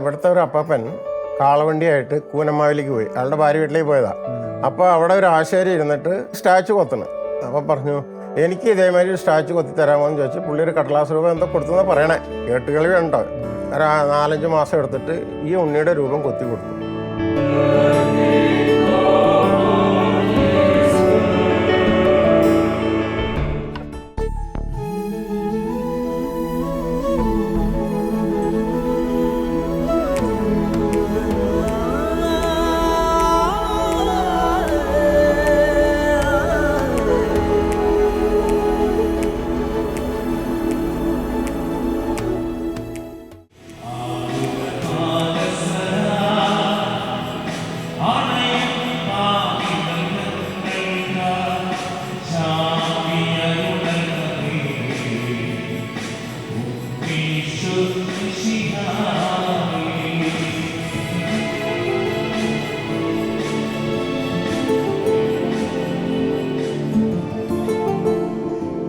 ഇവിടുത്തെ ഒരു അപ്പാപ്പൻ കാളവണ്ടിയായിട്ട് കൂനമ്മാവിലേക്ക് പോയി. അയാളുടെ ഭാര്യ വീട്ടിലേക്ക് പോയതാ. അപ്പോൾ അവിടെ ഒരു ആശാരി ഇരുന്നിട്ട് സ്റ്റാച്ചു കൊത്തണം. അപ്പോൾ പറഞ്ഞു, എനിക്ക് ഇതേമാതിരി സ്റ്റാച്ചു കൊത്തി തരാമോ എന്ന് ചോദിച്ചു. പുള്ളി ഒരു കടലാസ് രൂപം എന്തോ കൊടുത്തെന്ന് പറയണേ. കേട്ടുകളി ഉണ്ടോ. ഒരു 4-5 മാസം എടുത്തിട്ട് ഈ ഉണ്ണിയുടെ രൂപം കൊത്തി കൊടുത്തു.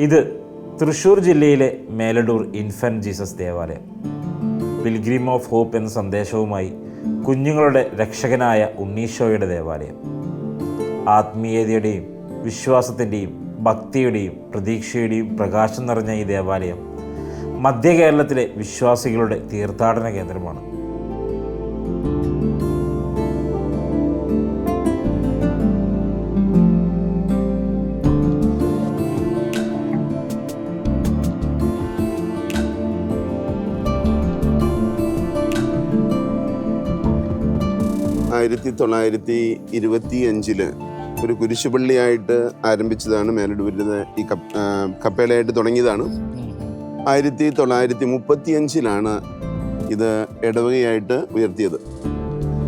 ഇത് തൃശ്ശൂർ ജില്ലയിലെ മേലടൂർ ഇൻഫന്റ് ജീസസ് ദേവാലയം. പിൽഗ്രിം ഓഫ് ഹോപ്പ് എന്ന സന്ദേശവുമായി കുഞ്ഞുങ്ങളുടെ രക്ഷകനായ ഉണ്ണീശോയുടെ ദേവാലയം. ആത്മീയതയുടെയും വിശ്വാസത്തിൻ്റെയും ഭക്തിയുടെയും പ്രതീക്ഷയുടെയും പ്രകാശം നിറഞ്ഞ ഈ ദേവാലയം മധ്യ കേരളത്തിലെ വിശ്വാസികളുടെ തീർത്ഥാടന കേന്ദ്രമാണ്. ആയിരത്തി 1925 ഒരു കുരിശുപള്ളിയായിട്ട് ആരംഭിച്ചതാണ് മേലടൂരിലെ ഈ കപ്പേലയായിട്ട് തുടങ്ങിയതാണ്. 1935 ഇത് ഇടവകയായിട്ട് ഉയർത്തിയത്.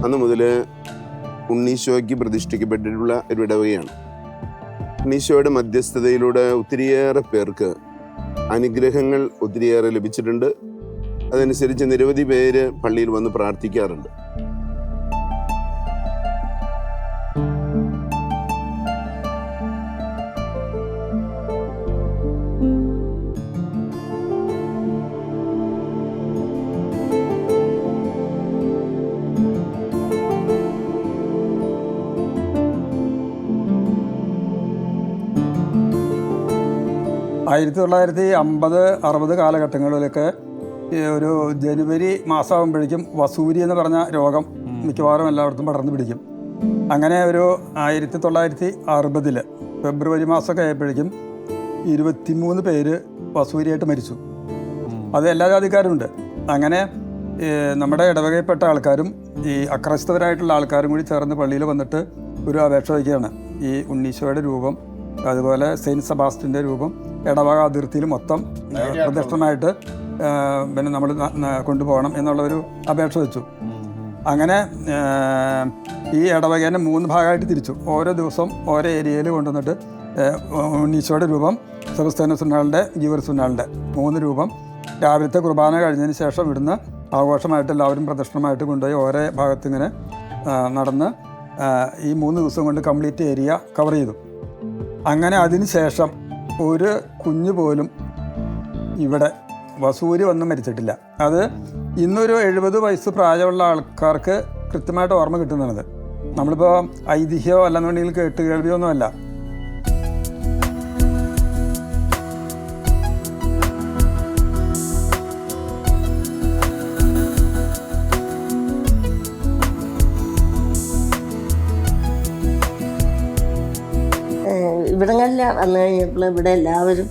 അന്ന് മുതൽ ഉണ്ണീശോയ്ക്ക് പ്രതിഷ്ഠിക്കപ്പെട്ടിട്ടുള്ള ഒരു ഇടവകയാണ്. ഉണ്ണീശോയുടെ മധ്യസ്ഥതയിലൂടെ ഒത്തിരിയേറെ പേർക്ക് അനുഗ്രഹങ്ങൾ ഒത്തിരിയേറെ ലഭിച്ചിട്ടുണ്ട്. അതനുസരിച്ച് നിരവധി പേര് പള്ളിയിൽ വന്ന് പ്രാർത്ഥിക്കാറുണ്ട്. ആയിരത്തി 1950-60 കാലഘട്ടങ്ങളിലൊക്കെ ഒരു ജനുവരി മാസമാകുമ്പോഴേക്കും വസൂരി എന്ന് പറഞ്ഞ രോഗം മിക്കവാറും എല്ലായിടത്തും പടർന്നു പിടിക്കും. അങ്ങനെ ഒരു 1960 ഫെബ്രുവരി മാസമൊക്കെ ആയപ്പോഴേക്കും 23 പേര് വസൂരിയായിട്ട് മരിച്ചു. അത് എല്ലാ ജാതിക്കാരുമുണ്ട്. അങ്ങനെ നമ്മുടെ ഇടവകയിൽപ്പെട്ട ആൾക്കാരും ഈ അക്രൈസ്തവരായിട്ടുള്ള ആൾക്കാരും കൂടി ചേർന്ന് പള്ളിയിൽ വന്നിട്ട് ഒരു അപേക്ഷ വയ്ക്കുകയാണ്. ഈ ഉണ്ണീശോയുടെ രൂപം, അതുപോലെ സെയിൻറ്റ് സെബാസ്റ്റ്യൻ്റെ രൂപം ഇടവക അതിർത്തിയിൽ മൊത്തം പ്രദക്ഷിണമായിട്ട് പിന്നെ നമ്മൾ കൊണ്ടുപോകണം എന്നുള്ളൊരു അപേക്ഷ വെച്ചു. അങ്ങനെ ഈ ഇടവകേനെ 3 ഭാഗമായിട്ട് തിരിച്ചു. ഓരോ ദിവസം ഓരോ ഏരിയയിൽ കൊണ്ടുവന്നിട്ട് ഉണ്ണീശോയുടെ രൂപം, സെബസ്ത്യാനോസ് ഉണ്ണാളുടെ, ഗീവർഗീസ് ഉണ്ണാളുടെ 3 രൂപം രാവിലത്തെ കുർബാന കഴിഞ്ഞതിന് ശേഷം ഇവിടുന്ന് ആഘോഷമായിട്ട് എല്ലാവരും പ്രദക്ഷിണമായിട്ട് കൊണ്ടുപോയി ഓരോ ഭാഗത്തിങ്ങനെ നടന്ന് ഈ 3 ദിവസം കൊണ്ട് കംപ്ലീറ്റ് ഏരിയ കവർ ചെയ്തു. അങ്ങനെ അതിന് ശേഷം ഒരു കുഞ്ഞു പോലും ഇവിടെ വസൂരി വന്നും മരിച്ചിട്ടില്ല. അത് ഇന്നൊരു 70 വയസ്സ് പ്രായമുള്ള ആൾക്കാർക്ക് കൃത്യമായിട്ട് ഓർമ്മ കിട്ടുന്നത്. നമ്മളിപ്പോൾ ഐതിഹ്യമോ അല്ലെന്നുണ്ടെങ്കിൽ കേട്ടുകേൾവിയൊന്നും അല്ല. ഇവിടങ്ങളിൽ വന്നു കഴിഞ്ഞപ്പോൾ ഇവിടെ എല്ലാവരും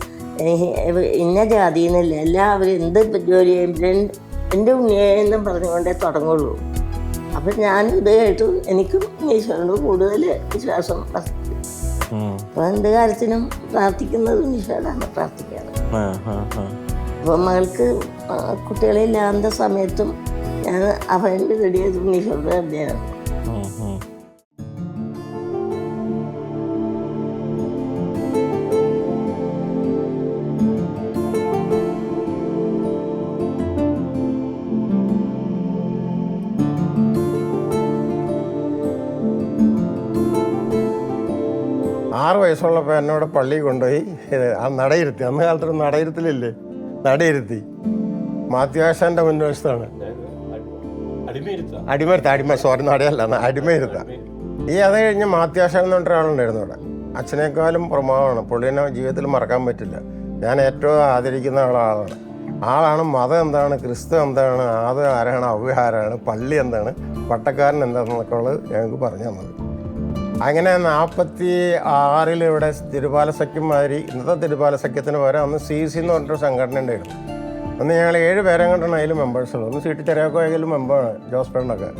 ഇന്ന ജാതിയെന്നില്ല, എല്ലാവരും എന്ത് ജോലി ചെയ്യുമ്പോഴും എൻ്റെ ഉണ്ണിയെന്നും പറഞ്ഞുകൊണ്ടേ തുടങ്ങുള്ളൂ. അപ്പം ഞാനിത് കേട്ടു എനിക്കും ഈശ്വരനോട് കൂടുതൽ വിശ്വാസം വർദ്ധിച്ചു. അപ്പോൾ എന്ത് കാര്യത്തിനും പ്രാർത്ഥിക്കുന്നത് ഈശ്വരനാണ് പ്രാർത്ഥിക്കാറ്. അപ്പോൾ മകൾക്ക് കുട്ടികളില്ലാത്ത സമയത്തും ഞാൻ അവൻ്റെ റെഡിയായത് ഈശ്വരൻ്റെ അഭ്യയാണ്. 6 വയസ്സുള്ളപ്പോൾ എന്നോട് പള്ളിയിൽ കൊണ്ടുപോയി ആ നടയിരുത്തി. അന്ന് കാലത്തൊരു നടയിരുത്തലില്ലേ, നടയിരുത്തി. മാത്യാശാൻ്റെ മുൻവശത്താണ്. അടിമ സോറി നടയല്ല അടിമയിരുത്ത. അത് കഴിഞ്ഞ് മാത്യാശൻ എന്ന് പറഞ്ഞ ഒരാളുണ്ടായിരുന്നു അവിടെ. അച്ഛനേക്കാളും പ്രമാദമാണ്. പുള്ളിനെ ജീവിതത്തിൽ മറക്കാൻ പറ്റില്ല. ഞാൻ ഏറ്റവും ആദരിക്കുന്ന ആളാണ്. മതം എന്താണ്, ക്രിസ്തു എന്താണ്, അത് ആരാണ്, അവ ആരാണ്, പള്ളി എന്താണ്, പട്ടക്കാരൻ എന്താണെന്നൊക്കെ ഉള്ളത് ഞങ്ങൾക്ക് പറഞ്ഞു തന്നത്. അങ്ങനെ 46 ഇവിടെ തിരുപാല സഖ്യം മാതിരി, ഇന്നത്തെ തിരുപാല സഖ്യത്തിന് പകരം അന്ന് CC എന്ന് പറഞ്ഞൊരു സംഘടന ഉണ്ടായിരുന്നു. അന്ന് ഞങ്ങൾ 7 പേരെ കൊണ്ടാണ് അതിൽ മെമ്പേഴ്സുള്ളൂ. ഒന്ന് സീറ്റ് ചെറിയാക്കോ ആയാലും മെമ്പറാണ്, ജോസ് ഫ്രണ്ടൊക്കെ.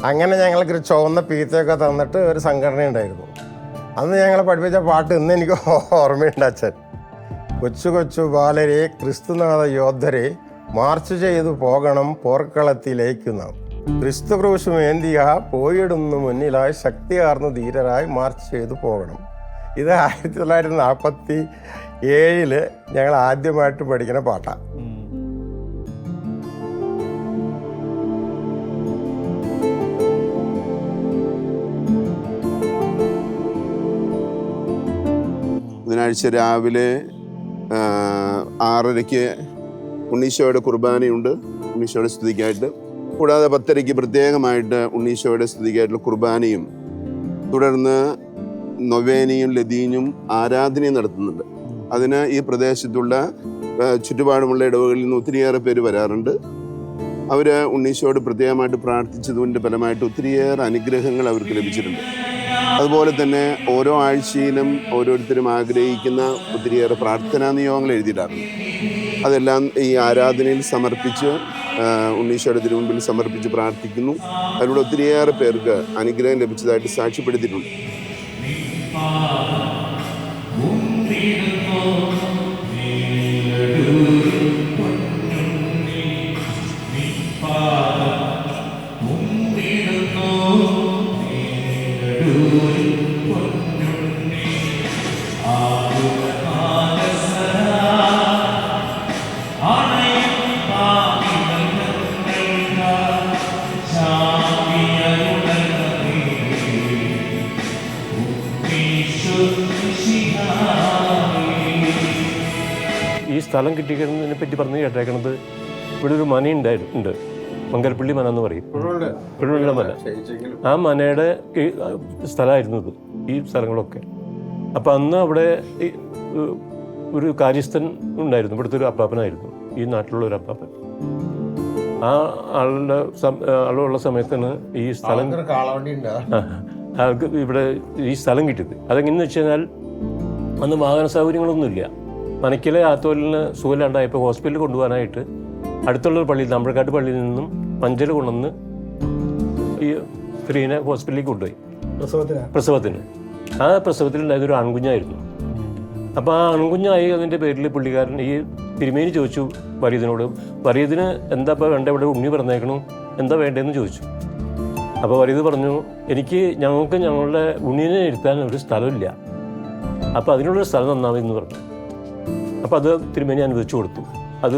അങ്ങനെ ഞങ്ങൾക്ക് ചുവന്ന പീത്തയൊക്കെ തന്നിട്ട് ഒരു സംഘടന ഉണ്ടായിരുന്നു. അന്ന് ഞങ്ങളെ പഠിപ്പിച്ച പാട്ട് ഇന്ന് എനിക്ക് ഓർമ്മയുണ്ട്. അച്ഛൻ കൊച്ചു കൊച്ചു ബാലരെ, ക്രിസ്തുനാഥ യോദ്ധരെ, മാർച്ച് ചെയ്തു പോകണം പോർക്കളത്തിലേക്ക് നാം, ക്രിസ്തു ക്രൂശുമേന്തിയ പോയിടുന്നു മുന്നിലായി, ശക്തിയാർന്നു ധീരരായി മാർച്ച് ചെയ്തു പോകണം. ഇത് 1947 ഞങ്ങൾ ആദ്യമായിട്ട് പഠിക്കുന്ന പാട്ടാണ്. ബുധനാഴ്ച രാവിലെ 6:30 ഉണ്ണീശോയുടെ കുർബാനയുണ്ട്, ഉണ്ണീശോയുടെ സ്തുതിക്കായിട്ട്. കൂടാതെ 10:30 പ്രത്യേകമായിട്ട് ഉണ്ണീശോയുടെ സ്തുതിക്കായിട്ടുള്ള കുർബാനയും തുടർന്ന് നൊവേനയും ലതീനും ആരാധനയും നടത്തുന്നുണ്ട്. അതിന് ഈ പ്രദേശത്തുള്ള ചുറ്റുപാടുമുള്ള ഇടവകളിൽ നിന്ന് ഒത്തിരിയേറെ പേര് വരാറുണ്ട്. അവർ ഉണ്ണീശോയോട് പ്രത്യേകമായിട്ട് പ്രാർത്ഥിച്ചതിൻ്റെ ഫലമായിട്ട് ഒത്തിരിയേറെ അനുഗ്രഹങ്ങൾ അവർക്ക് ലഭിച്ചിട്ടുണ്ട്. അതുപോലെ തന്നെ ഓരോ ആഴ്ചയിലും ഓരോരുത്തരും ആഗ്രഹിക്കുന്ന ഒത്തിരിയേറെ പ്രാർത്ഥനാ നിയോഗങ്ങൾ എഴുതിയിടാറുണ്ട്. അതെല്ലാം ഈ ആരാധനയിൽ സമർപ്പിച്ച് ഉണ്ണീശോയുടെ തിരുമുമ്പിൽ സമർപ്പിച്ച് പ്രാർത്ഥിക്കുന്നു. അതിലൂടെ ഒത്തിരിയേറെ പേർക്ക് അനുഗ്രഹം ലഭിച്ചതായിട്ട് സാക്ഷ്യപ്പെടുത്തിയിട്ടുണ്ട്. ഈ സ്ഥലം കിട്ടിക്കുന്നതിനെ പറ്റി പറഞ്ഞ് കേട്ടേക്കണത്, ഇവിടെ ഒരു മന ഉണ്ട്, മംഗലപ്പള്ളി മന എന്ന് പറയും, പുഴവെള്ള മന. ആ മനയുടെ സ്ഥലമായിരുന്നു ഇത്, ഈ സ്ഥലങ്ങളൊക്കെ. അപ്പം അന്ന് അവിടെ ഒരു കാര്യസ്ഥൻ ഉണ്ടായിരുന്നു, ഇവിടുത്തെ ഒരു അപ്പാപ്പനായിരുന്നു, ഈ നാട്ടിലുള്ള ഒരു അപ്പാപ്പൻ. ആ ആളുള്ള സമയത്താണ് ഈ സ്ഥലം ആൾക്ക് ഇവിടെ ഈ സ്ഥലം കിട്ടിയത്. അതെങ്ങനെയെന്ന് വെച്ച് കഴിഞ്ഞാൽ അന്ന് വാഹന സൗകര്യങ്ങളൊന്നുമില്ല. മനക്കിലെ ആത്തോലിന് സുഖമില്ലാണ്ടായപ്പോൾ ഹോസ്പിറ്റലിൽ കൊണ്ടുപോകാനായിട്ട് അടുത്തുള്ളൊരു പള്ളിയിൽ, തമിഴ്ക്കാട്ട് പള്ളിയിൽ നിന്നും മഞ്ചൽ കൊണ്ടുവന്ന് ഈ സ്ത്രീനെ ഹോസ്പിറ്റലിലേക്ക് കൊണ്ടുപോയി പ്രസവത്തിന്. ആ പ്രസവത്തിലുണ്ടായതൊരു ആൺകുഞ്ഞായിരുന്നു. അപ്പോൾ ആ ആൺകുഞ്ഞായി അതിൻ്റെ പേരിൽ പുള്ളിക്കാരൻ ഈ തിരുമേനി ചോദിച്ചു വരീദിനോട്, വരീദിന് എന്താ ഇപ്പോൾ വേണ്ട, ഇവിടെ ഉണ്ണി പറഞ്ഞേക്കണു, എന്താ വേണ്ടതെന്ന് ചോദിച്ചു. അപ്പോൾ വരീദ് പറഞ്ഞു, ഞങ്ങൾക്ക് ഞങ്ങളുടെ ഉണ്ണീനെ ഇരുത്താൻ ഒരു സ്ഥലമില്ല, അപ്പോൾ അതിനുള്ളൊരു സ്ഥലം തന്നാമെന്ന് പറഞ്ഞു. അപ്പോൾ അത് തിരുമേനി അനുവദിച്ചു കൊടുത്തു. അത്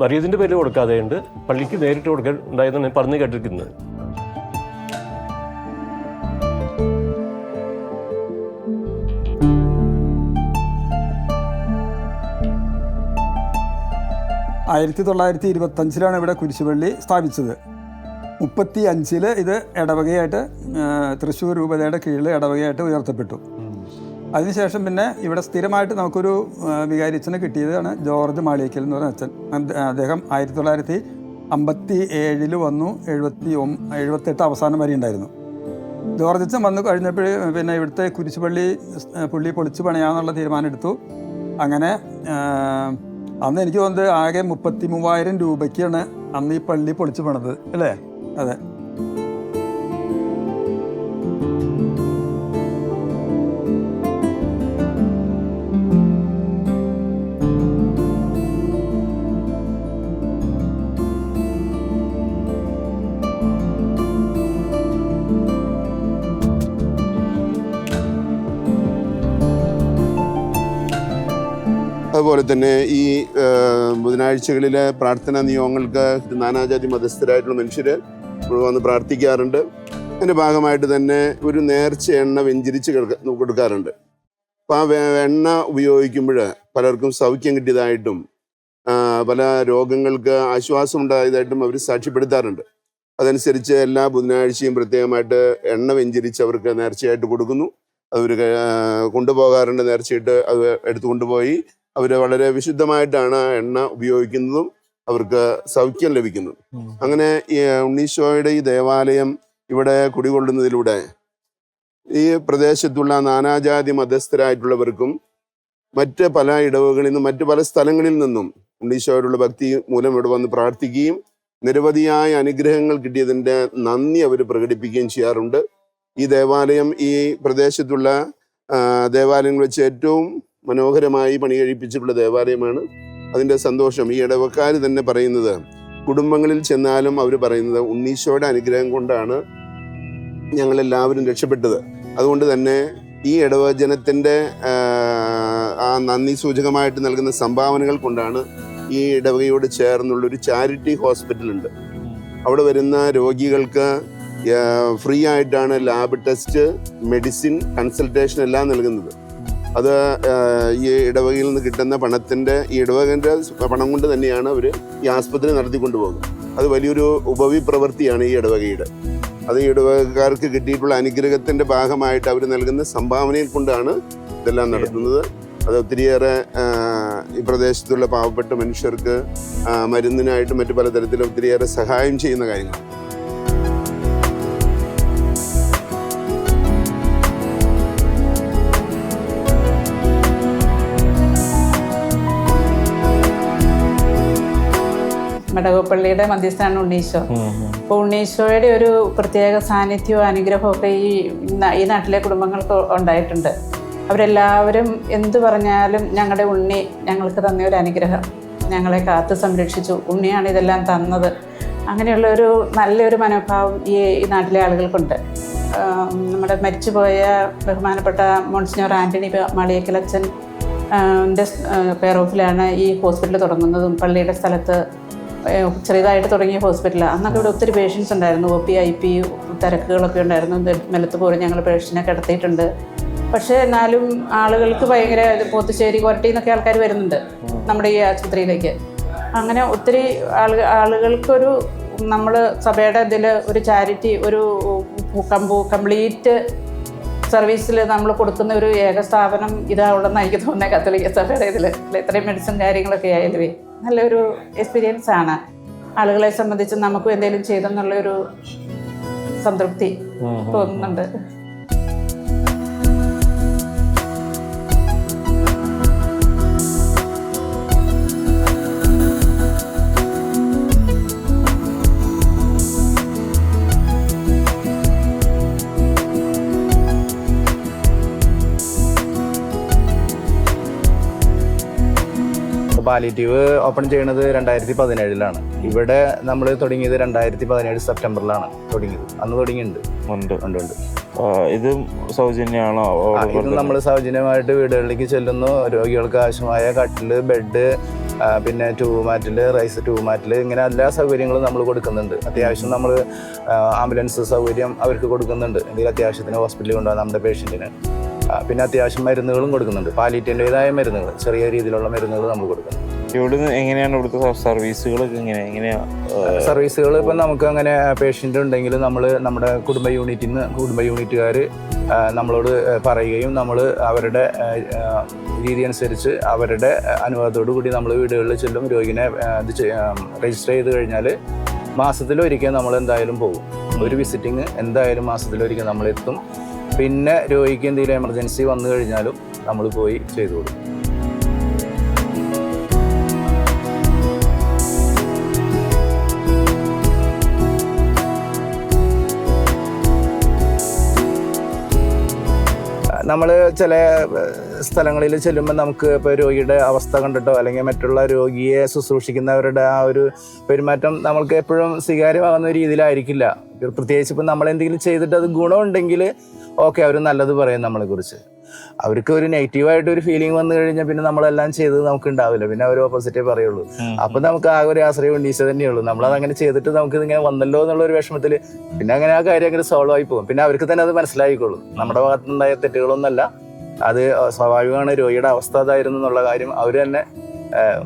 വരീദിൻ്റെ പേരിൽ കൊടുക്കാതെ ഉണ്ട്, പള്ളിക്ക് നേരിട്ട് കൊടുക്കാൻ ഉണ്ടായതെന്ന് പറഞ്ഞു കേട്ടിരിക്കുന്നത്. ആയിരത്തി 1925 ഇവിടെ കുരിശുപള്ളി സ്ഥാപിച്ചത്. 35 ഇത് ഇടവകയായിട്ട് തൃശ്ശൂർ രൂപതയുടെ കീഴിൽ ഇടവകയായിട്ട് ഉയർത്തപ്പെട്ടു. അതിനുശേഷം പിന്നെ ഇവിടെ സ്ഥിരമായിട്ട് നമുക്കൊരു വികാരിച്ചനെ കിട്ടിയതാണ് ജോർജ് മാളിയേക്കൽ എന്ന് പറഞ്ഞ അച്ഛൻ. അദ്ദേഹം 1957 വന്നു, 78 അവസാനം വരെ ഉണ്ടായിരുന്നു. ജോർജ് അച്ഛൻ വന്നു കഴിഞ്ഞപ്പോൾ പിന്നെ ഇവിടുത്തെ കുരിശുപള്ളി പുള്ളി പൊളിച്ചു പണിയാന്നുള്ള തീരുമാനം എടുത്തു. അങ്ങനെ അന്ന് എനിക്ക് തോന്നുന്നത് ആകെ 33,000 രൂപയ്ക്കാണ് അന്ന് ഈ പള്ളി പൊളിച്ചു പണിത്, അല്ലേ? അതെ. അതുപോലെ തന്നെ ഈ ബുധനാഴ്ചകളിലെ പ്രാർത്ഥനാ നിയോഗങ്ങൾക്ക് നാനാജാതി മതസ്ഥരായിട്ടുള്ള മനുഷ്യർ വന്ന് പ്രാർത്ഥിക്കാറുണ്ട്. അതിൻ്റെ ഭാഗമായിട്ട് തന്നെ ഒരു നേർച്ച എണ്ണ വെഞ്ചരിച്ച് കൊടുക്കാറുണ്ട്. അപ്പോൾ ആ എണ്ണ ഉപയോഗിക്കുമ്പോൾ പലർക്കും സൗഖ്യം കിട്ടിയതായിട്ടും പല രോഗങ്ങൾക്ക് ആശ്വാസം ഉണ്ടായതായിട്ടും അവർ സാക്ഷ്യപ്പെടുത്താറുണ്ട്. അതനുസരിച്ച് എല്ലാ ബുധനാഴ്ചയും പ്രത്യേകമായിട്ട് എണ്ണ വെഞ്ചരിച്ച് അവർക്ക് നേർച്ചയായിട്ട് കൊടുക്കുന്നു. അവർ കൊണ്ടുപോകാറുണ്ട്. നേർച്ചയിട്ട് അത് എടുത്തു കൊണ്ടുപോയി അവർ വളരെ വിശുദ്ധമായിട്ടാണ് ആ എണ്ണ ഉപയോഗിക്കുന്നതും അവർക്ക് സൗഖ്യം ലഭിക്കുന്നു. അങ്ങനെ ഈ ഉണ്ണീശോയുടെ ഈ ദേവാലയം ഇവിടെ കുടികൊള്ളുന്നതിലൂടെ ഈ പ്രദേശത്തുള്ള നാനാജാതി മതസ്ഥരായിട്ടുള്ളവർക്കും മറ്റ് പല ഇടവകളിൽ നിന്നും മറ്റ് പല സ്ഥലങ്ങളിൽ നിന്നും ഉണ്ണീശോയോടുള്ള ഭക്തി മൂലം ഇവിടെ വന്ന് പ്രാർത്ഥിക്കുകയും നിരവധിയായ അനുഗ്രഹങ്ങൾ കിട്ടിയതിൻ്റെ നന്ദി അവർ പ്രകടിപ്പിക്കുകയും ചെയ്യാറുണ്ട്. ഈ ദേവാലയം ഈ പ്രദേശത്തുള്ള ദേവാലയങ്ങൾ വെച്ച് ഏറ്റവും മനോഹരമായി പണി കഴിപ്പിച്ചിട്ടുള്ള ദേവാലയമാണ്. അതിൻ്റെ സന്തോഷം ഈ ഇടവക്കാർ തന്നെ പറയുന്നത്, കുടുംബങ്ങളിൽ ചെന്നാലും അവർ പറയുന്നത് ഉണ്ണീശോയുടെ അനുഗ്രഹം കൊണ്ടാണ് ഞങ്ങളെല്ലാവരും രക്ഷപ്പെട്ടത്. അതുകൊണ്ട് തന്നെ ഈ ഇടവജനത്തിൻ്റെ ആ നന്ദി സൂചകമായിട്ട് നൽകുന്ന സംഭാവനകൾ കൊണ്ടാണ് ഈ ഇടവകയോട് ചേർന്നുള്ളൊരു ചാരിറ്റി ഹോസ്പിറ്റലുണ്ട്. അവിടെ വരുന്ന രോഗികൾക്ക് ഫ്രീ ആയിട്ടാണ് ലാബ് ടെസ്റ്റ്, മെഡിസിൻ, കൺസൾട്ടേഷൻ എല്ലാം നൽകുന്നത്. അത് ഈ ഇടവകയിൽ നിന്ന് കിട്ടുന്ന പണത്തിൻ്റെ ഈ ഇടവകൻ്റെ പണം കൊണ്ട് തന്നെയാണ് അവർ ഈ ആസ്പത്രി നടത്തിക്കൊണ്ടു പോകുന്നത്. അത് വലിയൊരു ഉപവിപ്രവൃത്തിയാണ് ഈ ഇടവകയുടെ. അത് ഈ ഇടവകക്കാർക്ക് കിട്ടിയിട്ടുള്ള അനുഗ്രഹത്തിൻ്റെ ഭാഗമായിട്ട് അവർ നൽകുന്ന സംഭാവനയിൽ കൊണ്ടാണ് ഇതെല്ലാം നടത്തുന്നത്. അത് ഒത്തിരിയേറെ ഈ പ്രദേശത്തുള്ള പാവപ്പെട്ട മനുഷ്യർക്ക് മരുന്നിനായിട്ട് മറ്റു പലതരത്തിലും ഒത്തിരിയേറെ സഹായം ചെയ്യുന്ന കാര്യങ്ങളാണ്. മടകപ്പള്ളിയുടെ മധ്യസ്ഥാണ് ഉണ്ണീശോ. അപ്പോൾ ഉണ്ണീശോയുടെ ഒരു പ്രത്യേക സാന്നിധ്യവും അനുഗ്രഹവും ഒക്കെ ഈ നാട്ടിലെ കുടുംബങ്ങൾക്ക് ഉണ്ടായിട്ടുണ്ട്. അവരെല്ലാവരും എന്തു പറഞ്ഞാലും ഞങ്ങളുടെ ഉണ്ണി ഞങ്ങൾക്ക് തന്ന ഒരു അനുഗ്രഹം, ഞങ്ങളെ കാത്തു സംരക്ഷിച്ചു, ഉണ്ണിയാണ് ഇതെല്ലാം തന്നത്, അങ്ങനെയുള്ളൊരു നല്ലൊരു മനോഭാവം ഈ നാട്ടിലെ ആളുകൾക്കുണ്ട്. നമ്മുടെ മരിച്ചുപോയ ബഹുമാനപ്പെട്ട മോൺസിഞ്ഞോർ ആൻ്റണി മാളിയേക്കലച്ചൻ കെയർ ഓഫിലാണ് ഈ ഹോസ്പിറ്റൽ തുടങ്ങുന്നതും. പള്ളിയുടെ സ്ഥലത്ത് ചെറിയതായിട്ട് തുടങ്ങിയ ഹോസ്പിറ്റലാണ്. അന്നൊക്കെ ഇവിടെ ഒത്തിരി പേഷ്യൻസ് ഉണ്ടായിരുന്നു. OP IP തിരക്കുകളൊക്കെ ഉണ്ടായിരുന്നു. നിലത്ത് പോലും ഞങ്ങൾ പേഷ്യനെ കിടത്തിയിട്ടുണ്ട്. പക്ഷേ എന്നാലും ആളുകൾക്ക് ഭയങ്കര പോത്തുശ്ശേരി, കൊരട്ടി എന്നൊക്കെ ആൾക്കാർ വരുന്നുണ്ട് നമ്മുടെ ഈ ആശുപത്രിയിലേക്ക്. അങ്ങനെ ഒത്തിരി ആളുകൾക്കൊരു നമ്മൾ സഭയുടെ ഇതിൽ ഒരു ചാരിറ്റി, ഒരു കംപ്ലീറ്റ് സർവീസിൽ നമ്മൾ കൊടുക്കുന്ന ഒരു ഏക സ്ഥാപനം ഇതാവുള്ളതെന്ന് എനിക്ക് തോന്നുന്നത് കത്തോലിക്ക സഭയുടെ ഇതിൽ. ഇത്രയും മെഡിസിൻ കാര്യങ്ങളൊക്കെ ആയാലുവേ നല്ലൊരു എക്സ്പീരിയൻസ് ആണ്. ആളുകളെ സംബന്ധിച്ച് നമുക്കും എന്തെങ്കിലും ചെയ്തെന്നുള്ളൊരു സംതൃപ്തി തോന്നുന്നുണ്ട്. പാലിയേറ്റീവ് ഓപ്പൺ ചെയ്യണത് 2017 ഇവിടെ നമ്മൾ തുടങ്ങിയത് 2017 സെപ്റ്റംബറിലാണ് തുടങ്ങിയത്. അന്ന് തുടങ്ങിയിട്ടുണ്ട്. ഇത് സൗജന്യമാണോ? ഇത് നമ്മൾ സൗജന്യമായിട്ട് വീടുകളിലേക്ക് ചെല്ലുന്നു. രോഗികൾക്ക് ആവശ്യമായ കട്ടില്, ബെഡ്, പിന്നെ റൈസ് ട്യൂബ് മാറ്റിൽ, ഇങ്ങനെ എല്ലാ സൗകര്യങ്ങളും നമ്മൾ കൊടുക്കുന്നുണ്ട്. അത്യാവശ്യം നമ്മൾ ആംബുലൻസ് സൗകര്യം അവർക്ക് കൊടുക്കുന്നുണ്ട്. എന്തെങ്കിലും അത്യാവശ്യത്തിന് ഹോസ്പിറ്റലിൽ കൊണ്ടുപോകാൻ നമ്മുടെ പേഷ്യൻറ്റിന്. പിന്നെ അത്യാവശ്യം മരുന്നുകളും കൊടുക്കുന്നുണ്ട്. പാലിയേറ്റീവിൻ്റെതായ മരുന്നുകൾ, ചെറിയ രീതിയിലുള്ള മരുന്നുകൾ നമ്മൾ കൊടുക്കുന്നു. ഇവിടുന്ന് എങ്ങനെയാണ് ഇവിടുത്തെ സർവീസുകളൊക്കെ സർവീസുകൾ ഇപ്പം നമുക്ക് അങ്ങനെ പേഷ്യൻ്റ് ഉണ്ടെങ്കിൽ നമ്മൾ നമ്മുടെ കുടുംബ യൂണിറ്റുകാർ നമ്മളോട് പറയുകയും നമ്മൾ അവരുടെ രീതി അനുസരിച്ച് അവരുടെ അനുവാദത്തോടു കൂടി നമ്മൾ വീടുകളിൽ ചെല്ലും. രോഗിനെ രജിസ്റ്റർ ചെയ്ത് കഴിഞ്ഞാൽ മാസത്തിലൊരിക്കൽ നമ്മൾ എന്തായാലും പോകും. ഒരു വിസിറ്റിങ് എന്തായാലും മാസത്തിലൊരിക്കൽ നമ്മളെത്തും. പിന്നെ രോഗിക്ക് എന്തെങ്കിലും എമർജൻസി വന്നു കഴിഞ്ഞാലും നമ്മൾ പോയി ചെയ്തു കൊടുക്കും. നമ്മൾ ചില സ്ഥലങ്ങളിൽ ചെല്ലുമ്പോൾ നമുക്ക് ഇപ്പോൾ രോഗിയുടെ അവസ്ഥ കണ്ടിട്ടോ അല്ലെങ്കിൽ മറ്റുള്ള രോഗിയെ ശുശ്രൂഷിക്കുന്നവരുടെ ആ ഒരു പെരുമാറ്റം നമ്മൾക്ക് എപ്പോഴും സ്വീകാര്യമാകുന്ന രീതിയിലായിരിക്കില്ല. പ്രത്യേകിച്ച് ഇപ്പം നമ്മളെന്തെങ്കിലും ചെയ്തിട്ട് അത് ഗുണമുണ്ടെങ്കിൽ ഓക്കെ, അവർ നല്ലത് പറയും നമ്മളെക്കുറിച്ച്. അവർക്ക് ഒരു നെഗറ്റീവായിട്ട് ഒരു ഫീലിംഗ് വന്നു കഴിഞ്ഞാൽ പിന്നെ നമ്മളെല്ലാം ചെയ്തത് നമുക്ക് ഉണ്ടാവില്ല. പിന്നെ അവർ ഓപ്പോസിറ്റേ പറയുള്ളൂ. അപ്പം നമുക്ക് ആകെ ഒരു ആശ്രയം ഉണ്ണീശോ തന്നെയുള്ളൂ. നമ്മളതങ്ങനെ ചെയ്തിട്ട് നമുക്ക് ഇതിങ്ങനെ വന്നല്ലോ എന്നുള്ള ഒരു വിഷമത്തിൽ പിന്നെ അങ്ങനെ ആ കാര്യം അങ്ങനെ സോൾവ് ആയി പോകും. പിന്നെ അവർക്ക് തന്നെ അത് മനസ്സിലായിക്കോളും. നമ്മുടെ ഭാഗത്തുനിന്നുണ്ടായ തെറ്റുകളൊന്നല്ല, അത് സ്വാഭാവികമാണ്, രോഗിയുടെ അവസ്ഥ അതായിരുന്നു എന്നുള്ള കാര്യം അവർ തന്നെ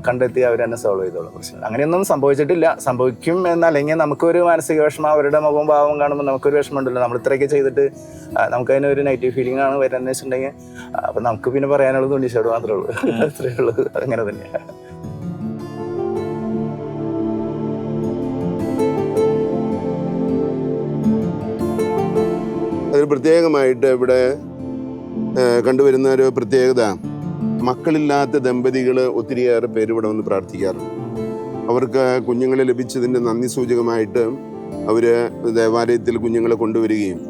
കണ്ടെത്തി അവർ തന്നെ സോൾവ് ചെയ്തോളും പ്രശ്നം. അങ്ങനെയൊന്നും സംഭവിച്ചിട്ടില്ല. സംഭവിക്കും എന്നല്ലെങ്കിൽ നമുക്കൊരു മാനസിക വിഷമം, അവരുടെ മുഖം ഭാവം കാണുമ്പോൾ നമുക്കൊരു വിഷമം ഉണ്ടല്ലോ. നമ്മൾ ഇത്രയൊക്കെ ചെയ്തിട്ട് നമുക്കതിന് ഒരു നെഗറ്റീവ് ഫീലിംഗ് ആണ് വരുന്നത് വെച്ചിട്ടുണ്ടെങ്കിൽ അപ്പം നമുക്ക് പിന്നെ പറയാനുള്ളത് ഉണ്ണീശോട് മാത്രമേ ഉള്ളൂ. അത്രേ ഉള്ളൂ. അങ്ങനെ തന്നെയാണ്. അതിൽ പ്രത്യേകമായിട്ട് ഇവിടെ കണ്ടുവരുന്ന ഒരു പ്രത്യേകത, മക്കളില്ലാത്ത ദമ്പതികൾ ഒത്തിരിയേറെ പേര് ഇവിടെ വന്ന് പ്രാർത്ഥിക്കാറുണ്ട്. അവർക്ക് കുഞ്ഞുങ്ങളെ ലഭിച്ചതിൻ്റെ നന്ദി സൂചകമായിട്ട് അവർ ദേവാലയത്തിൽ കുഞ്ഞുങ്ങളെ കൊണ്ടുവരികയും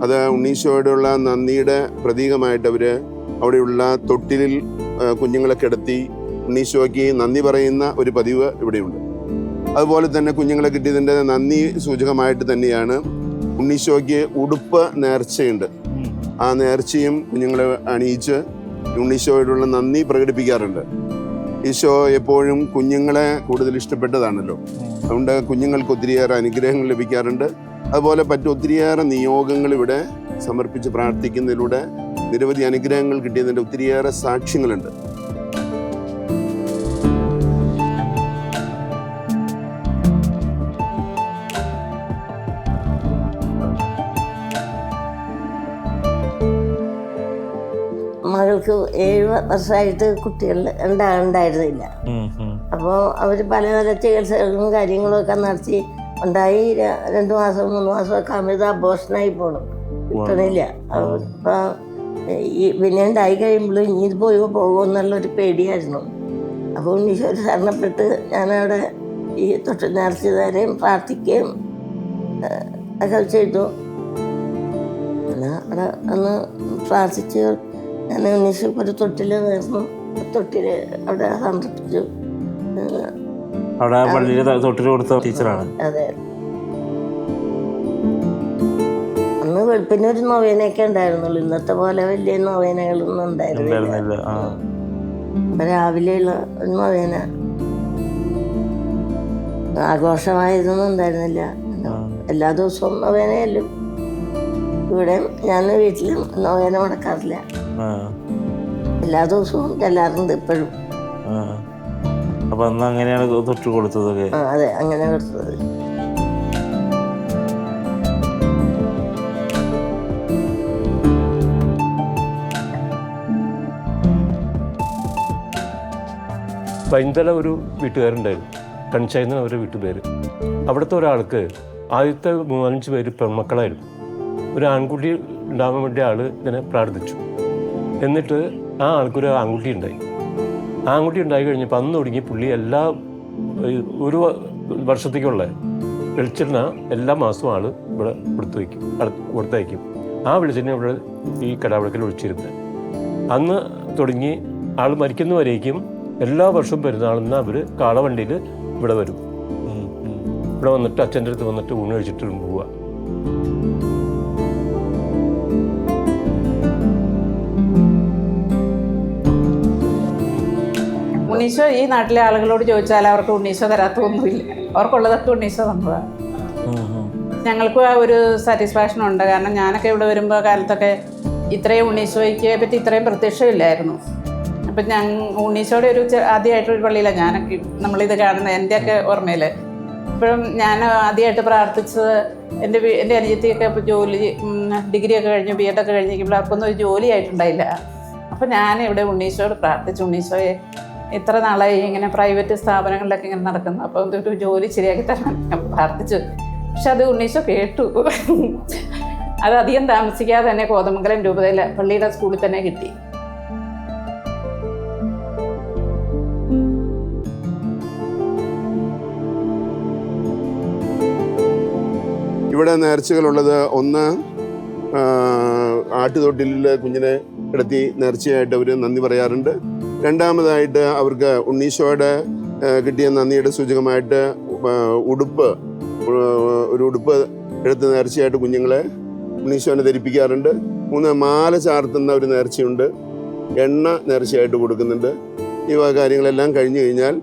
അത് ഉണ്ണീശോയോടുള്ള നന്ദിയുടെ പ്രതീകമായിട്ട് അവർ അവിടെയുള്ള തൊട്ടിലിൽ കുഞ്ഞുങ്ങളെ കിടത്തി ഉണ്ണീശോയ്ക്ക് നന്ദി പറയുന്ന ഒരു പതിവ് ഇവിടെയുണ്ട്. അതുപോലെ തന്നെ കുഞ്ഞുങ്ങളെ കിട്ടിയതിൻ്റെ നന്ദി സൂചകമായിട്ട് തന്നെയാണ് ഉണ്ണീശോയ്ക്ക് ഉടുപ്പ് നേർച്ചയുണ്ട്. ആ നേർച്ചയും കുഞ്ഞുങ്ങളെ അണിയിച്ച് ഉണ്ണീശോയോടുള്ള നന്ദി പ്രകടിപ്പിക്കാറുണ്ട്. ഈശോ എപ്പോഴും കുഞ്ഞുങ്ങളെ കൂടുതൽ ഇഷ്ടപ്പെട്ടതാണല്ലോ. അതുകൊണ്ട് കുഞ്ഞുങ്ങൾക്ക് ഒത്തിരിയേറെ അനുഗ്രഹങ്ങൾ ലഭിക്കാറുണ്ട്. അതുപോലെ ഒത്തിരിയേറെ നിയോഗങ്ങൾ ഇവിടെ സമർപ്പിച്ച് പ്രാർത്ഥിക്കുന്നതിലൂടെ നിരവധി അനുഗ്രഹങ്ങൾ കിട്ടിയതിൻ്റെ ഒത്തിരിയേറെ സാക്ഷ്യങ്ങളുണ്ട്. മകൾക്ക് 7 വർഷമായിട്ട് കുട്ടികൾ ഉണ്ടായിരുന്നില്ല. അപ്പോൾ അവർ പല പല ചികിത്സകളും കാര്യങ്ങളും ഒക്കെ നടത്തി ഉണ്ടായി. 2 മാസം 3 മാസമൊക്കെ ആകുമ്പോൾ അബോഷനായി പോകണം, കിട്ടണില്ല. അപ്പം പിന്നെ ഉണ്ടായി കഴിയുമ്പോൾ ഇനി ഇത് പോകുമോ എന്നുള്ളൊരു പേടിയായിരുന്നു. അപ്പോൾ ഉണ്ണീശോ ശരണപ്പെട്ട് ഞാനവിടെ ഈ തൊട്ട് നേർച്ചതാരെയും പ്രാർത്ഥിക്കുകയും ഒക്കെ ചെയ്തു. അവിടെ അന്ന് പ്രാർത്ഥിച്ച് ഞാൻ ഉണ്ണീശോയ്ക്ക് ഒരു തൊട്ടിൽ നേർന്നു. തൊട്ടിൽ അവിടെ സമർപ്പിച്ചു. അവിടെ പള്ളിയിലെ തൊട്ടിൽ കൊടുത്ത ടീച്ചറാണ്. അതെ. അന്ന് വെളുപ്പിന് ഒരു നൊവേനയൊക്കെ ഉണ്ടായിരുന്നുള്ളൂ. ഇന്നത്തെ പോലെ വലിയ നൊവേനകളൊന്നും ഉണ്ടായിരുന്നില്ല. അപ്പൊ രാവിലെയുള്ള ഒരു നൊവേന ആഘോഷമായതൊന്നും ഉണ്ടായിരുന്നില്ല. എല്ലാ ദിവസവും നൊവേനയല്ലും. ഇവിടെ ഞാൻ വീട്ടിലും നൊവേന മുടക്കാറില്ല. എല്ലാ ദിവസവും ചെല്ലാറുണ്ട് ഇപ്പോഴും. അപ്പൊ അന്ന് അങ്ങനെയാണ് തൊട്ട് കൊടുത്തതൊക്കെ? അതെ, അങ്ങനെ കൊടുത്തത്. പൈന്തല ഒരു വീട്ടുകാരുണ്ടായിരുന്നു, കൺചൈന്ന അവരുടെ വീട്ടുപേര്. അവിടുത്തെ ഒരാൾക്ക് ആദ്യത്തെ 3-5 പേര് പെൺമക്കളായിരുന്നു. ഒരു ആൺകുട്ടി ഉണ്ടാകാൻ വേണ്ടി ആൾ ഇങ്ങനെ പ്രാർത്ഥിച്ചു. എന്നിട്ട് ആ ആൾക്കൊരു ആൺകുട്ടി ഉണ്ടായി. ആൺകുട്ടി ഉണ്ടായി കഴിഞ്ഞപ്പോൾ അന്ന് തുടങ്ങി പുള്ളി ഒരു വർഷത്തേക്കുള്ള വെളിച്ചെണ്ണ എല്ലാ മാസവും ആൾ ഇവിടെ കൊടുത്തയക്കും. ആ വെളിച്ചെണ്ണ ഇവിടെ ഈ കടാവിളക്കിൽ ഒഴിച്ചിരുന്നത്. അന്ന് തുടങ്ങി ആൾ മരിക്കുന്നവരേക്കും എല്ലാ വർഷവും പെരുന്നാളിന്ന് അവർ കാളവണ്ടിയിൽ ഇവിടെ വരും. ഇവിടെ വന്നിട്ട് അച്ഛൻ്റെ അടുത്ത് വന്നിട്ട് ഊണ് കഴിച്ചിട്ട് പോവുക. ഉണ്ണീശോ ഈ നാട്ടിലെ ആളുകളോട് ചോദിച്ചാൽ അവർക്ക് ഉണ്ണീശോ തരാത്തൊന്നുമില്ല. അവർക്കുള്ളതൊക്കെ ഉണ്ണീശോ തന്നതാണ്. ഞങ്ങൾക്കും ആ ഒരു സാറ്റിസ്ഫാക്ഷൻ ഉണ്ട്. കാരണം ഞാനൊക്കെ ഇവിടെ വരുമ്പോൾ കാലത്തൊക്കെ ഇത്രയും ഉണ്ണീശോയ്ക്ക് പറ്റി ഇത്രയും പ്രത്യക്ഷമില്ലായിരുന്നു. അപ്പം ഉണ്ണീശോയുടെ ഒരു ആദ്യമായിട്ടൊരു പള്ളിയിലാണ് ഞാനൊക്കെ നമ്മളിത് കാണുന്നത്. എൻ്റെയൊക്കെ ഓർമ്മയിൽ ഇപ്പോഴും ഞാൻ ആദ്യമായിട്ട് പ്രാർത്ഥിച്ചത് എൻ്റെ അനുജത്തിയൊക്കെ ഇപ്പോൾ ഡിഗ്രിയൊക്കെ കഴിഞ്ഞ് BEd ഒക്കെ കഴിഞ്ഞിരിക്കുമ്പോൾ അവർക്കൊന്നും ഒരു ജോലി ആയിട്ടുണ്ടായില്ല. അപ്പം ഞാൻ ഇവിടെ ഉണ്ണീശോയോട് പ്രാർത്ഥിച്ചു, ഉണ്ണീശോയെ ഇത്ര നാളായി ഇങ്ങനെ പ്രൈവറ്റ് സ്ഥാപനങ്ങളിലൊക്കെ ഇങ്ങനെ നടക്കുന്നു, അപ്പോൾ ഒരു ജോലി ശരിയാക്കി തരാൻ ഞാൻ പ്രാർത്ഥിച്ചു. പക്ഷെ അത് ഉണ്ണീശോ കേട്ടു. അത് അധികം താമസിക്കാതെ തന്നെ കോതമംഗലം രൂപതയിലെ പള്ളിയുടെ സ്കൂളിൽ തന്നെ കിട്ടി. ഇവിടെ നേർച്ചകളുള്ളത്, ഒന്ന് ആട്ടുതൊട്ടിലിൽ കുഞ്ഞിനെ കിടത്തി നേർച്ചയായിട്ട് അവർ നന്ദി പറയാറുണ്ട്. രണ്ടാമതായിട്ട് അവർക്ക് ഉണ്ണീശോയുടെ കിട്ടിയ നന്ദിയുടെ സൂചകമായിട്ട് ഒരു ഉടുപ്പ് എടുത്ത് നേർച്ചയായിട്ട് കുഞ്ഞുങ്ങളെ ഉണ്ണീശോനെ ധരിപ്പിക്കാറുണ്ട്. 3 മാല ചാർത്തുന്ന ഒരു നേർച്ചയുണ്ട്. എണ്ണ നേർച്ചയായിട്ട് കൊടുക്കുന്നുണ്ട്. ഈ കാര്യങ്ങളെല്ലാം കഴിഞ്ഞു കഴിഞ്ഞാൽ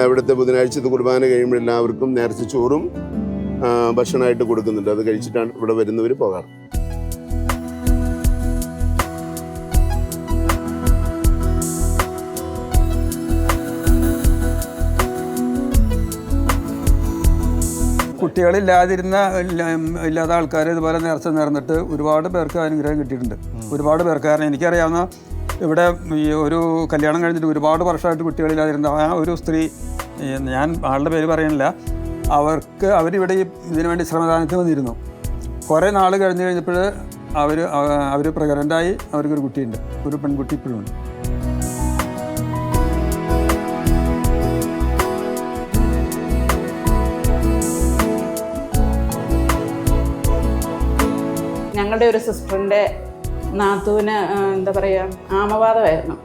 ഇവിടുത്തെ ബുധനാഴ്ചത്തെ കുർബാന കഴിയുമ്പോൾ എല്ലാവർക്കും നേർച്ച ചോറും ഭക്ഷണമായിട്ട് കൊടുക്കുന്നുണ്ട്. അത് കഴിച്ചിട്ടാണ് ഇവിടെ വരുന്നവർ പോകാറ്. ഇല്ലാത്ത ആൾക്കാർ ഇതുപോലെ നേർച്ച നേർന്നിട്ട് ഒരുപാട് പേർക്ക് അനുഗ്രഹം കിട്ടിയിട്ടുണ്ട്. ഒരുപാട് പേർക്ക്. കാരണം എനിക്കറിയാവുന്ന ഇവിടെ ഈ ഒരു കല്യാണം കഴിഞ്ഞിട്ട് ഒരുപാട് വർഷമായിട്ട് കുട്ടികളില്ലാതിരുന്ന ആ ഒരു സ്ത്രീ, ഞാൻ ആളുടെ പേര് പറയുന്നില്ല, അവരിവിടെ ഇതിനു വേണ്ടി ശ്രമദാനത്തിന് വന്നിരുന്നു. കുറേ നാൾ കഴിഞ്ഞപ്പോൾ അവർ പ്രഗ്നൻ്റായി. അവർക്കൊരു കുട്ടിയുണ്ട്, ഒരു പെൺകുട്ടി ഇപ്പോഴും ഉണ്ട്. ഞങ്ങളുടെ ഒരു സിസ്റ്ററിൻ്റെ നാത്തൂന് എന്താ പറയുക, ആമവാദമായിരുന്നു.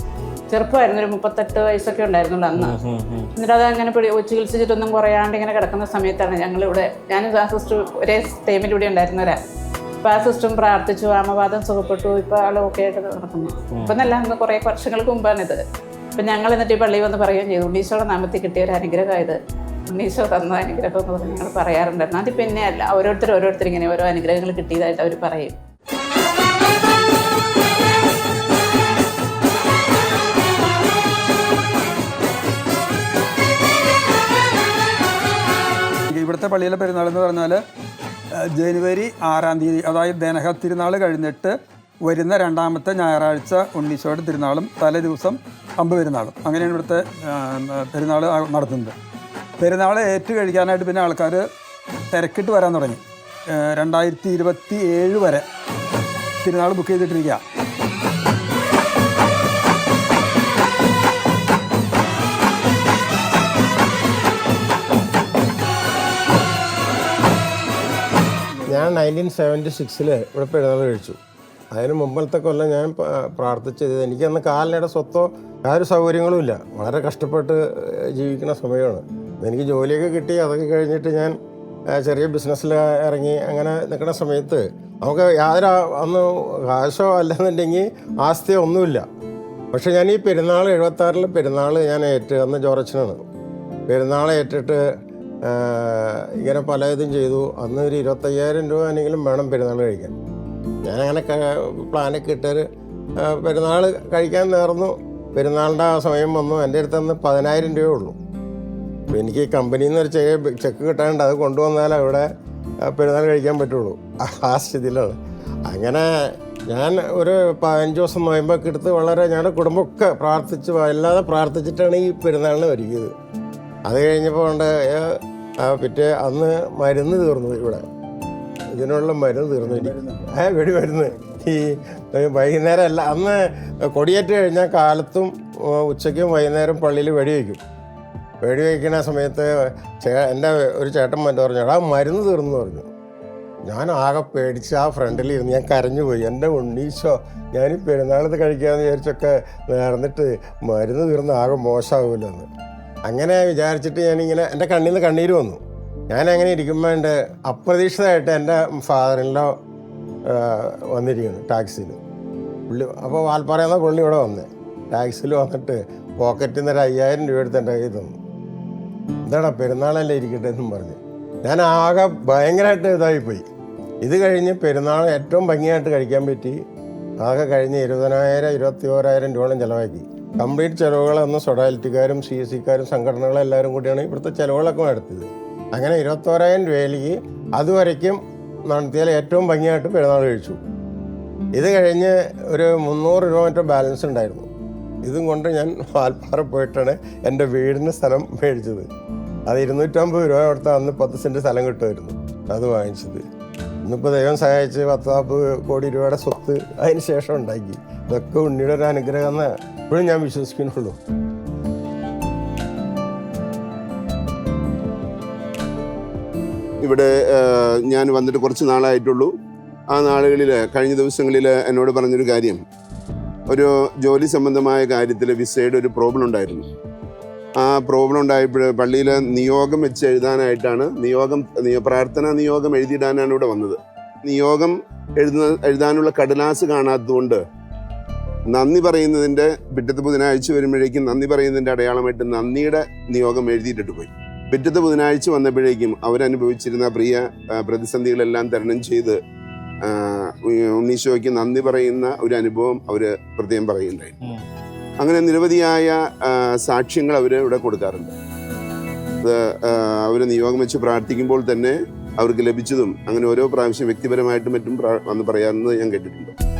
ചെറുപ്പമായിരുന്നു, ഒരു 38 വയസ്സൊക്കെ ഉണ്ടായിരുന്നുള്ളൂ അന്ന്. എന്നിട്ട് അത് അങ്ങനെ ചികിത്സിച്ചിട്ടൊന്നും കുറയാണ്ട് ഇങ്ങനെ കിടക്കുന്ന സമയത്താണ് ഞങ്ങളിവിടെ, ഞാനും ആ സിസ്റ്റർ ഒരേ ടൈമിൽ ഇവിടെ ഉണ്ടായിരുന്നവരാ. അപ്പോൾ ആ സിസ്റ്ററും പ്രാർത്ഥിച്ചു, ആമവാദം സുഖപ്പെട്ടു. ഇപ്പോൾ ആൾ ഓക്കെ ആയിട്ട് നടക്കുന്നു. ഇപ്പം എന്നല്ല, അന്ന് കുറേ വർഷങ്ങൾക്ക് മുമ്പാണിത്. അപ്പം ഞങ്ങൾ എന്നിട്ട് ഈ പള്ളിയിൽ വന്ന് പറയുകയും ചെയ്തു, ഉണ്ണീശോയുടെ നാമത്തിൽ കിട്ടിയ ഒരു അനുഗ്രഹമായത്, ഉണ്ണീശോ തന്ന അനുഗ്രഹം എന്ന് പറഞ്ഞ് ഞങ്ങൾ പറയാറുണ്ടായിരുന്നു. അത് പിന്നെ അല്ല, ഓരോരുത്തർ ഇങ്ങനെ ഓരോ അനുഗ്രഹങ്ങൾ കിട്ടിയതായിട്ട് അവർ പറയും. ഇവിടുത്തെ പള്ളിയിലെ പെരുന്നാൾ എന്ന് പറഞ്ഞാൽ ജനുവരി 6-ാം തീയതി, അതായത് ദേനഹ തിരുനാൾ കഴിഞ്ഞിട്ട് വരുന്ന 2ാമത്തെ ഞായറാഴ്ച ഉണ്ണീശോയുടെ തിരുനാളും തലേ ദിവസം അമ്പ് പെരുന്നാളും, അങ്ങനെയാണ് ഇവിടുത്തെ പെരുന്നാൾ നടത്തുന്നത്. പെരുന്നാൾ ഏറ്റു കഴിക്കാനായിട്ട് പിന്നെ ആൾക്കാർ തിരക്കിട്ട് വരാൻ തുടങ്ങി. 2027 വരെ തിരുനാൾ ബുക്ക് ചെയ്തിട്ടിരിക്കുക. ഞാൻ 1976 ഇവിടെ പെരുന്നാൾ കഴിച്ചു. അതിന് മുമ്പത്തെ കൊല്ലം ഞാൻ പ്രാർത്ഥിച്ചത്, എനിക്കന്ന് കാലിനയുടെ സ്വത്തോ ഒരു സൗകര്യങ്ങളും ഇല്ല, വളരെ കഷ്ടപ്പെട്ട് ജീവിക്കുന്ന സമയമാണ്. എനിക്ക് ജോലിയൊക്കെ കിട്ടി, അതൊക്കെ കഴിഞ്ഞിട്ട് ഞാൻ ചെറിയ ബിസിനസ്സിൽ ഇറങ്ങി അങ്ങനെ നിൽക്കുന്ന സമയത്ത് നമുക്ക് യാതൊരു അന്ന് കാശോ അല്ലെന്നുണ്ടെങ്കിൽ ആസ്തിയോ ഒന്നുമില്ല. പക്ഷെ ഞാൻ ഈ പെരുന്നാൾ 76 പെരുന്നാൾ ഞാൻ അന്ന് ജോറച്ചനാണ് പെരുന്നാൾ ഏറ്റിട്ട് ഇങ്ങനെ പലതും ചെയ്തു. അന്ന് ഒരു 25,000 രൂപ ആണെങ്കിലും വേണം പെരുന്നാൾ കഴിക്കാൻ. ഞാനങ്ങനെ പ്ലാനൊക്കെ ഇട്ടൊരു പെരുന്നാൾ കഴിക്കാൻ നേർന്നു. പെരുന്നാളിൻ്റെ ആ സമയം വന്നു. എൻ്റെ അടുത്ത് അന്ന് 10,000 രൂപയേ ഉള്ളൂ. അപ്പോൾ എനിക്ക് കമ്പനിയിൽ നിന്ന് ഒരു ചെക്ക് കിട്ടാനുണ്ട്, അത് കൊണ്ടുവന്നാൽ അവിടെ പെരുന്നാൾ കഴിക്കാൻ പറ്റുള്ളൂ. ആ സ്ഥിതിയിലാണ്. അങ്ങനെ ഞാൻ ഒരു 15 ദിവസം നോയമ്പൊക്കെ എടുത്ത് വളരെ ഞങ്ങളുടെ കുടുംബമൊക്കെ പ്രാർത്ഥിച്ച് വല്ലാതെ പ്രാർത്ഥിച്ചിട്ടാണ് ഈ പെരുന്നാളിന് ഒരുക്കിയത്. അത് കഴിഞ്ഞപ്പോൾ കൊണ്ട് അന്ന് മരുന്ന് തീർന്നു. ഇവിടെ ഇതിനുള്ള മരുന്ന് തീർന്നു. വെടിമരുന്ന് ഈ വൈകുന്നേരം അല്ല, അന്ന് കൊടിയേറ്റ് കഴിഞ്ഞാൽ കാലത്തും ഉച്ചയ്ക്കും വൈകുന്നേരം പള്ളിയിൽ വെടിവെക്കുന്ന സമയത്ത് എൻ്റെ ഒരു ചേട്ടൻ പറഞ്ഞു, എടാ മരുന്ന് തീർന്നു പറഞ്ഞു. ഞാൻ ആകെ പേടിച്ച് ആ ഫ്രണ്ടിലിരുന്ന് ഞാൻ കരഞ്ഞുപോയി. എൻ്റെ ഉണ്ണീശോ, ഞാനീ പെരുന്നാളത്ത് കഴിക്കാമെന്ന് വിചാരിച്ചൊക്കെ നേർന്നിട്ട് മരുന്ന് തീർന്ന് ആകെ മോശമാകുമല്ലോ എന്ന്. അങ്ങനെ വിചാരിച്ചിട്ട് ഞാനിങ്ങനെ എൻ്റെ കണ്ണിൽ നിന്ന് കണ്ണീര് വന്നു. ഞാനങ്ങനെ ഇരിക്കുമ്പോൾ എൻ്റെ അപ്രതീക്ഷിതമായിട്ട് എൻ്റെ ഫാദറിൻലോ വന്നിരിക്കുന്നു ടാക്സിയിൽ. പുള്ളി അപ്പോൾ വാൽപ്പാറയെന്ന പുള്ളി ഇവിടെ വന്നേ. ടാക്സിയിൽ വന്നിട്ട് പോക്കറ്റിൽ നിന്ന് ഒരു 5,000 രൂപ എടുത്ത് എൻ്റെ കയ്യിൽ തന്നു. എന്താടാ പെരുന്നാളല്ലേ ഇരിക്കട്ടെ എന്നും പറഞ്ഞ് ഞാൻ ആകെ ഭയങ്കരമായിട്ട് ഇതായിപ്പോയി. ഇത് കഴിഞ്ഞ് പെരുന്നാൾ ഏറ്റവും ഭംഗിയായിട്ട് കഴിക്കാൻ പറ്റി. ആകെ കഴിഞ്ഞ് 20,000-21,000 രൂപയോളം ചിലവാക്കി. കംപ്ലീറ്റ് ചിലവുകളൊന്നും സൊഡാലിറ്റിക്കാരും CSCക്കാരും സംഘടനകളും എല്ലാവരും കൂടിയാണ് ഇവിടുത്തെ ചിലവുകളൊക്കെ നടത്തിയത്. അങ്ങനെ 21,000 രൂപയിലേക്ക് അതുവരയ്ക്കും നടത്തിയാൽ ഏറ്റവും ഭംഗിയായിട്ട് പെരുന്നാൾ കഴിച്ചു. ഇത് കഴിഞ്ഞ് ഒരു 300 രൂപ മറ്റോ ബാലൻസ് ഉണ്ടായിരുന്നു. ഇതും കൊണ്ട് ഞാൻ വാൽപ്പാറ പോയിട്ടാണ് എൻ്റെ വീടിന് സ്ഥലം മേടിച്ചത്. അത് 250 രൂപ കൊടുത്ത അന്ന് 10 സെൻറ്റ് സ്ഥലം കിട്ടുമായിരുന്നു. അത് വാങ്ങിച്ചത്. ഇന്നിപ്പോൾ ദൈവം സഹായിച്ച് 10-40 കോടി രൂപയുടെ സ്വത്ത് അതിന് ശേഷം ഉണ്ടാക്കി. ഇതൊക്കെ ഉണ്ണിയുടെ ഒരു അനുഗ്രഹം എന്ന് ഇപ്പോഴും ഞാൻ വിശ്വസിക്കുന്നുള്ളൂ. ഇവിടെ ഞാൻ വന്നിട്ട് കുറച്ച് നാളായിട്ടുള്ളൂ. ആ നാളുകളിൽ കഴിഞ്ഞ ദിവസങ്ങളിൽ എന്നോട് പറഞ്ഞൊരു കാര്യം, ഒരു ജോലി സംബന്ധമായ കാര്യത്തിൽ വിസയുടെ ഒരു പ്രോബ്ലം ഉണ്ടായിരുന്നു. ആ പ്രോബ്ലം ഉണ്ടായപ്പോൾ പള്ളിയിൽ നിയോഗം വെച്ച് എഴുതാനായിട്ടാണ് പ്രാർത്ഥനാ നിയോഗം എഴുതിയിടാനാണ് ഇവിടെ വന്നത്. നിയോഗം എഴുതാനുള്ള കടലാസ് കാണാത്തതുകൊണ്ട് നന്ദി പറയുന്നതിൻ്റെ പിറ്റത്തെ ബുധനാഴ്ച വരുമ്പോഴേക്കും നന്ദി പറയുന്നതിൻ്റെ അടയാളമായിട്ട് നന്ദിയുടെ നിയോഗം എഴുതിയിട്ടിട്ട് പോയി. പിറ്റത്തെ ബുധനാഴ്ച വന്നപ്പോഴേക്കും അവരനുഭവിച്ചിരുന്ന പ്രിയ പ്രതിസന്ധികളെല്ലാം തരണം ചെയ്ത് ഉണ്ണീശോയ്ക്ക് നന്ദി പറയുന്ന ഒരു അനുഭവം അവർ പ്രത്യേകം പറയുന്നുണ്ടായിരുന്നു. അങ്ങനെ നിരവധിയായ സാക്ഷ്യങ്ങൾ അവർ ഇവിടെ കൊടുക്കാറുണ്ട്. അത് അവർ നിയോഗം വെച്ച് പ്രാർത്ഥിക്കുമ്പോൾ തന്നെ അവർക്ക് ലഭിച്ചതും അങ്ങനെ ഓരോ പ്രാവശ്യം വ്യക്തിപരമായിട്ടും മറ്റും വന്ന് പറയാമെന്ന് ഞാൻ കേട്ടിട്ടുണ്ട്.